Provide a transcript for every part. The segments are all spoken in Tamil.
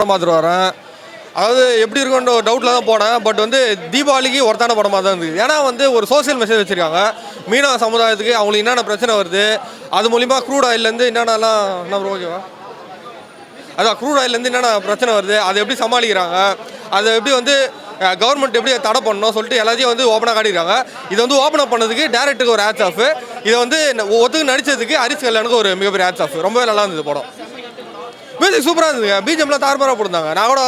பார்த்துட்டு வரேன். அதாவது எப்படி இருக்குன்ற ஒரு டவுட்டில் தான் போனேன். பட் வந்து தீபாவளிக்கு ஒருத்தான படமாக தான் இருந்தது. ஏன்னா வந்து ஒரு சோசியல் மெசேஜ் வச்சுருக்காங்க. மீனவ சமுதாயத்துக்கு அவங்களுக்கு என்னென்ன பிரச்சனை வருது, அது மூலிமா க்ரூட் ஆயிலேருந்து என்னென்னலாம் என்ன ஓகேவா அதான் க்ரூட் ஆயிலேருந்து என்னென்ன பிரச்சனை வருது, அதை எப்படி சமாளிக்கிறாங்க, அதை எப்படி வந்து கவர்மெண்ட் எப்படி தடை பண்ணணும் சொல்லிட்டு எல்லாத்தையும் வந்து ஓப்பனாக காட்டியிருக்காங்க. இதை வந்து ஓப்பன் அப் பண்ணதுக்கு டேரக்டருக்கு ஒரு ஹேட்ஸ் ஆஃப், இதை வந்து ஒத்துக்கு நடித்ததுக்கு ஹரிஷ் கல்யாணுக்கு ஒரு மிகப்பெரிய ஹேட்ஸ் ஆஃப். ரொம்பவே நல்லா இருந்தது படம். மியூசிக் சூப்பராக இருந்ததுங்க. பிஜிஎம்லாம் தாறுமாறாக போட்டிருந்தாங்க. நான் கூட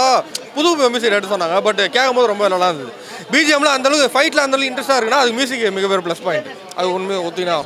புது மியூசிக் எடுத்து சொன்னாங்க. பட் கேட்கும் போது ரொம்ப நல்லா இருந்தது. பிஜிஎம்லாம் அந்தளவுக்கு ஃபைட்டில் அந்தளவுக்கு இன்ட்ரெஸ்ட்டாக இருக்குன்னா அது மியூசிக் மிகப்பெரிய ப்ளஸ் பாயிண்ட். அது உண்மையை ஒத்தினா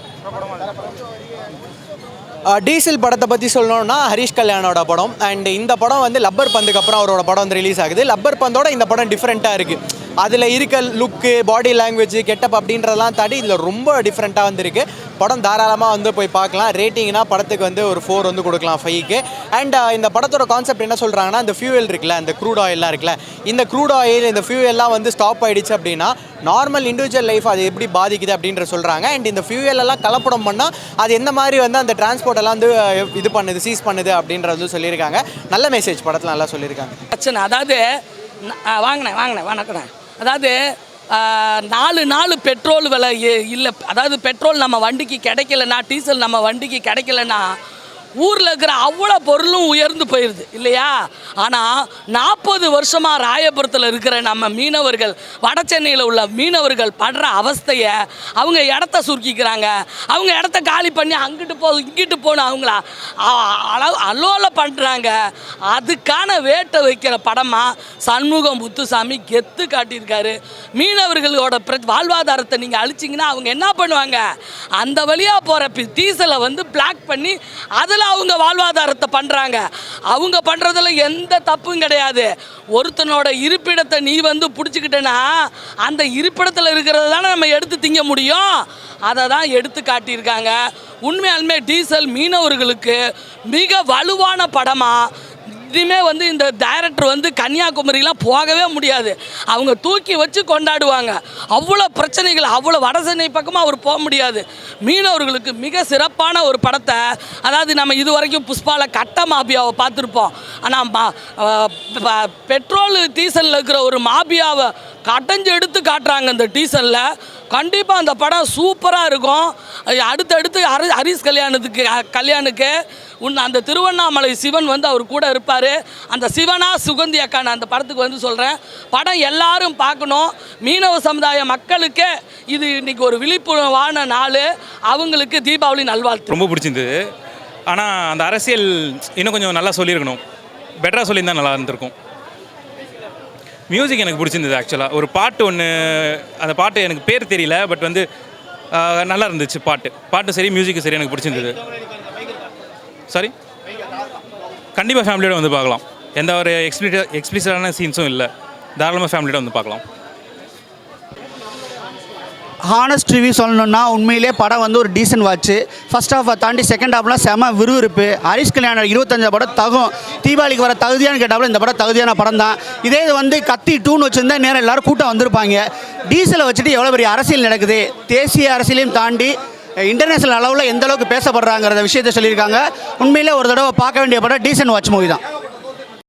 டீசல் படத்தை பற்றி சொல்லணும்னா ஹரிஷ் கல்யாணோட படம். அண்ட் இந்த படம் வந்து லப்பர் பந்துக்கு அப்புறம் அவரோட படம் வந்து ரிலீஸ் ஆகுது. லப்பர் பந்தோட இந்த படம் டிஃப்ரெண்ட்டாக இருக்குது. அதில் இருக்க லுக்கு, பாடி லாங்குவேஜ், கெட்டப் அப்படின்றதெல்லாம் தாண்டி இதில் ரொம்ப டிஃப்ரெண்ட்டாக வந்துருக்கு. படம் தாராளமாக வந்து போய் பார்க்கலாம். ரேட்டிங்னா படத்துக்கு வந்து ஒரு 4 வந்து கொடுக்கலாம் 5க்கு. அண்ட் இந்த படத்தோட கான்செப்ட் என்ன சொல்கிறாங்கன்னா, இந்த ஃபியூவல் இருக்குல்ல, இந்த க்ரூட் ஆயிலெலாம் இருக்குல்ல, இந்த க்ரூட் ஆயில் இந்த ஃபியூவல்லாம் வந்து ஸ்டாப் ஆகிடுச்சு அப்படின்னா நார்மல் இண்டிவிஜுவல் லைஃப் அது எப்படி பாதிக்குது அப்படின்ற சொல்கிறாங்க. அண்ட் இந்த ஃபியூவலெல்லாம் கலப்படம் பண்ணால் அது எந்த மாதிரி வந்து அந்த டிரான்ஸ்போர்ட்டெல்லாம் வந்து இது பண்ணுது, சீஸ் பண்ணுது அப்படின்றது சொல்லியிருக்காங்க. நல்ல மெசேஜ் படத்தில் நல்லா சொல்லியிருக்காங்க. பிரச்சனை அதாவது வாங்கினேன் வணக்கம். அதாவது 4 நாள் பெட்ரோல் விலை இல்லை. அதாவது பெட்ரோல் நம்ம வண்டிக்கு கிடைக்கலன்னா, டீசல் நம்ம வண்டிக்கு கிடைக்கலன்னா ஊரில் இருக்கிற அவ்வளோ பொருளும் உயர்ந்து போயிடுது இல்லையா. ஆனால் 40 வருஷமாக ராயபுரத்தில் இருக்கிற நம்ம மீனவர்கள், வட சென்னையில் உள்ள மீனவர்கள் படுற அவஸ்தையை அவங்க இடத்த சுருக்கிக்கிறாங்க. அவங்க இடத்த காலி பண்ணி அங்கிட்டு இங்கிட்டு போகணும் அவங்கள அலோல பண்ணுறாங்க. அதுக்கான வேட்டை வைக்கிற படமாக சண்முகம் முத்துசாமி கெத்து காட்டியிருக்காரு. மீனவர்களோட வாழ்வாதாரத்தை நீங்கள் அழிச்சிங்கன்னா அவங்க என்ன பண்ணுவாங்க, அந்த வழியாக போகிற டீசலை வந்து பிளாக் பண்ணி அதில் அவங்க வாழ்வாதாரத்தை பண்ணுறாங்க. அவங்க பண்ணுறதுல எந்த தப்பும் கிடையாது. ஒருத்தனோட இருப்பிடத்தை நீ வந்து பிடிச்சிக்கிட்டேன்னா அந்த இருப்பிடத்தில் இருக்கிறத தானே நம்ம எடுத்து திங்க முடியும். அதை தான் எடுத்து காட்டியிருக்காங்க. உண்மையாலுமே டீசல் மீனவர்களுக்கு மிக வலுவான படமாக இனிமே வந்து இந்த டைரக்டர் வந்து கன்னியாகுமரிலாம் போகவே முடியாது. அவங்க தூக்கி வச்சு கொண்டாடுவாங்க. அவ்வளோ பிரச்சனைகள், அவ்வளோ வட சென்னை பக்கமாக அவர் போக முடியாது. மீனவர்களுக்கு மிக சிறப்பான ஒரு படத்தை, அதாவது நம்ம இது வரைக்கும் புஷ்பாவில் கட்ட மாபியாவை பார்த்துருப்போம். ஆனால் பெட்ரோல் டீசலில் இருக்கிற ஒரு மாபியாவை கடைஞ்சு எடுத்து காட்டுறாங்க இந்த டீசலில். கண்டிப்பாக அந்த படம் சூப்பராக இருக்கும். அடுத்தடுத்து ஹரிஷ் கல்யாணுக்கு அந்த திருவண்ணாமலை சிவன் வந்து அவர் கூட இருப்பார். அந்த சிவனா சுகந்தி அக்கான அந்த படத்துக்கு வந்து சொல்கிறேன், படம் எல்லாரும் பார்க்கணும். மீனவ சமுதாய மக்களுக்கு இது இன்றைக்கி ஒரு விழிப்புணர்வான நாள். அவங்களுக்கு தீபாவளி நல்வாழ்த்து. ரொம்ப பிடிச்சிருந்தது. ஆனால் அந்த அரசியல் இன்னும் கொஞ்சம் நல்லா சொல்லியிருக்கணும். பெட்டராக சொல்லியிருந்தால் நல்லா இருந்திருக்கும். மியூசிக் எனக்கு பிடிச்சிருந்தது. ஆக்சுவலாக ஒரு பாட்டு ஒன்று, அந்த பாட்டு எனக்கு பேர் தெரியல, பட் வந்து நல்லா இருந்துச்சு. பாட்டு சரி, மியூசிக்கு சரி, எனக்கு பிடிச்சிருந்தது. சாரி, கண்டிப்பாக ஃபேமிலியோட வந்து பார்க்கலாம். எந்த ஒரு எக்ஸ்பிளிசிட்டான சீன்ஸும் இல்லை. தாராளமாக ஃபேமிலியோட வந்து பார்க்கலாம். ஹானஸ்ட் ரிவ்யூ சொல்லணுன்னா உண்மையிலே படம் வந்து ஒரு டீசன்ட் வாட்ச்சு. ஃபஸ்ட் ஹாஃபை தாண்டி செகண்ட் ஹாஃப்லாம் செம விறுவிறுப்பு. ஹரிஷ் கல்யாணம் 25 படம் தகும். தீபாவளிக்கு வர தகுதியானு கேட்டாலும் இந்த படம் தகுதியான படம் தான். இதே இது வந்து கத்தி 2ன்னு வச்சுருந்தா நேரம் எல்லோரும் கூட்டம் வந்திருப்பாங்க. டீசலை வச்சுட்டு எவ்வளோ பெரிய அரசியல் நடக்குது, தேசிய அரசியலையும் தாண்டி இன்டர்நேஷனல் அளவில் எந்த அளவுக்கு பேசப்படுறாங்கிற விஷயத்தை சொல்லியிருக்காங்க. உண்மையிலே ஒரு தடவை பார்க்க வேண்டிய படம் டீசன்ட் வாட்ச் மூவி தான்.